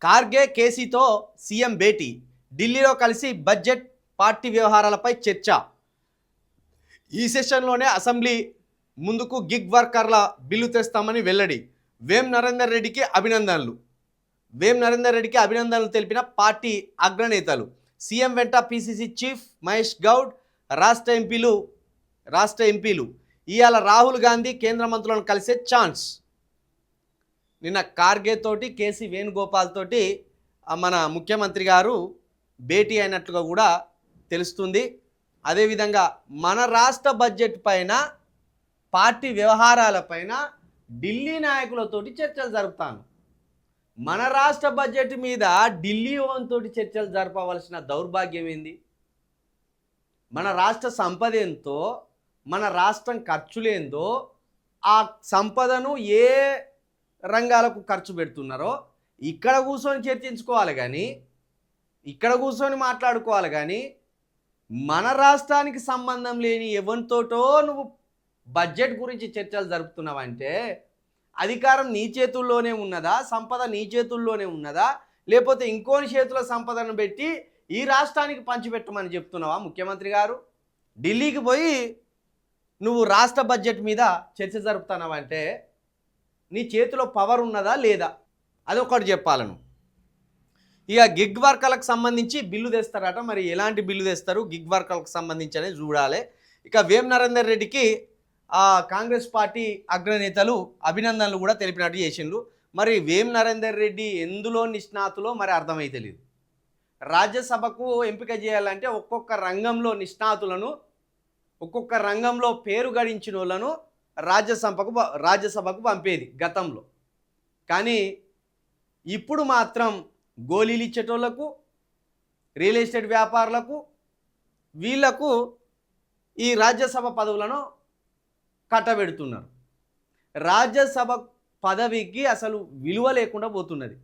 Kharge కేసీతో CM భేటీ, ఢిల్లీలో కలిసి budget party వ్యవహారాలపై చర్చ. ఈ సెషన్లోనే అసెంబ్లీ ముందుకు గిగ్ వర్కర్ల బిల్లు తెస్తామని వెల్లడి. వేం నరేందర్ రెడ్డికి అభినందనలు తెలిపిన పార్టీ అగ్రనేతలు. సీఎం వెంట పిసిసి చీఫ్ మహేష్ గౌడ్, రాష్ట్ర ఎంపీలు. ఇవాళ రాహుల్ గాంధీ కేంద్ర మంత్రులను కలిసే ఛాన్స్. నిన్న ఖార్గే తోటి కేసీ వేణుగోపాల్ తోటి మన ముఖ్యమంత్రి గారు భేటీ అయినట్లుగా కూడా తెలుస్తుంది. అదేవిధంగా మన రాష్ట్ర బడ్జెట్ పైన, పార్టీ వ్యవహారాలపైన ఢిల్లీ నాయకులతోటి చర్చలు జరుపుతాను. మన రాష్ట్ర బడ్జెట్ మీద ఢిల్లీ తోటి చర్చలు జరపవలసిన దౌర్భాగ్యం ఏంది? మన రాష్ట్ర సంపద ఎంతో, మన రాష్ట్రం ఖర్చులేందో, ఆ సంపదను ఏ రంగాలకు ఖర్చు పెడుతున్నారో ఇక్కడ కూర్చొని చర్చించుకోవాలి కానీ, ఇక్కడ కూర్చొని మాట్లాడుకోవాలి కానీ, మన రాష్ట్రానికి సంబంధం లేని ఎవరితోటో నువ్వు బడ్జెట్ గురించి చర్చలు జరుపుతున్నావంటే అధికారం నీ చేతుల్లోనే ఉన్నదా, సంపద నీ చేతుల్లోనే ఉన్నదా, లేకపోతే ఇంకోని చేతుల సంపదను పెట్టి ఈ రాష్ట్రానికి పంచిపెట్టమని చెప్తున్నావా ముఖ్యమంత్రి గారు? ఢిల్లీకి పోయి నువ్వు రాష్ట్ర బడ్జెట్ మీద చర్చ జరుపుతున్నావంటే నీ చేతిలో పవర్ ఉన్నదా లేదా, అదొకటి చెప్పాలను. ఇక గిగ్ వర్కర్లకు సంబంధించి బిల్లు తెస్తారట. మరి ఎలాంటి బిల్లు తెస్తారు గిగ్ వర్కర్లకు సంబంధించి అనేది చూడాలి. ఇక వేం నరేందర్ రెడ్డికి కాంగ్రెస్ పార్టీ అగ్రనేతలు అభినందనలు కూడా తెలిపినట్టు చేసిండ్రు. మరి వేం నరేందర్ రెడ్డి ఎందులో నిష్ణాతులో మరి అర్థమైతలేదు. రాజ్యసభకు ఎంపిక చేయాలంటే ఒక్కొక్క రంగంలో నిష్ణాతులను, ఒక్కొక్క రంగంలో పేరు గడించిన వాళ్ళను రాజ్యసభకు పంపేది గతంలో. కానీ ఇప్పుడు మాత్రం గోళీలు ఇచ్చేటోళ్లకు, రియల్ ఎస్టేట్ వ్యాపారులకు, వీళ్లకు ఈ రాజ్యసభ పదవులను కట్టబెడుతున్నారు. రాజ్యసభ పదవికి అసలు విలువ లేకుండా పోతున్నది.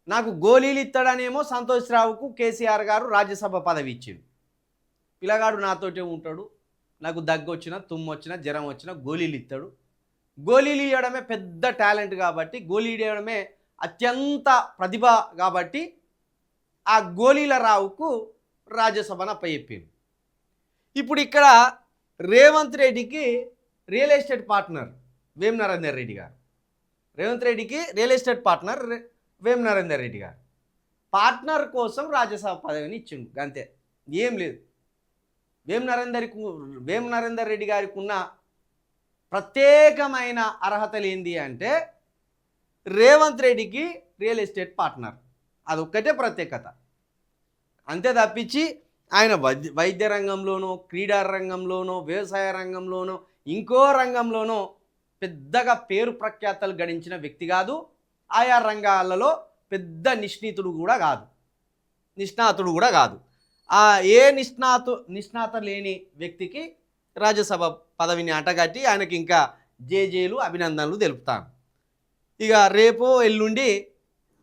నాకు గోళీలు ఇస్తాడనేమో సంతోష్ రావుకు కేసీఆర్ గారు రాజ్యసభ పదవి ఇచ్చిండు. పిల్లగాడు నాతోటే ఉంటాడు, నాకు దగ్గు వచ్చినా, తుమ్ము వచ్చినా, జ్వరం వచ్చినా గోళీలు ఇస్తాడు. గోళీలు ఇవ్వడమే పెద్ద టాలెంట్ కాబట్టి, గోళీలు ఇవ్వడమే అత్యంత ప్రతిభ కాబట్టి ఆ గోళీల రావుకు రాజ్యసభను అప్పచెప్పింది. ఇప్పుడు ఇక్కడ రేవంత్ రెడ్డికి రియల్ ఎస్టేట్ పార్ట్నర్ వేం నరేందర్ రెడ్డి గారు. రేవంత్ రెడ్డికి రియల్ ఎస్టేట్ పార్ట్నర్ వేం నరేందర్ రెడ్డి గారు. పార్ట్నర్ కోసం రాజ్యసభ పదవిని ఇచ్చిండు, అంతే, ఏం లేదు. వేం నరేందర్ రెడ్డి గారికి ఉన్న ప్రత్యేకమైన అర్హతలు ఏంది అంటే రేవంత్ రెడ్డికి రియల్ ఎస్టేట్ పార్ట్నర్, అదొక్కటే ప్రత్యేకత. అంతే తప్పించి ఆయన వైద్య రంగంలోనో, క్రీడా రంగంలోనో, వ్యవసాయ రంగంలోనో, ఇంకో రంగంలోనో పెద్దగా పేరు ప్రఖ్యాతలు గడించిన వ్యక్తి కాదు. ఆయా రంగాలలో పెద్ద నిష్ణాతుడు కూడా కాదు. ఏ నిష్ణాత లేని వ్యక్తికి రాజ్యసభ పదవిని అంటగట్టి ఆయనకి ఇంకా జేజేలు అభినందనలు తెలుపుతాను. ఇక రేపు ఎల్లుండి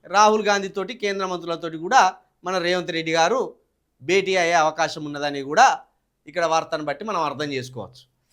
రాహుల్ గాంధీతోటి, కేంద్ర మంత్రులతోటి కూడా మన రేవంత్ రెడ్డి గారు భేటీ అయ్యే అవకాశం ఉన్నదని కూడా ఇక్కడ వార్తను బట్టి మనం అర్థం చేసుకోవచ్చు.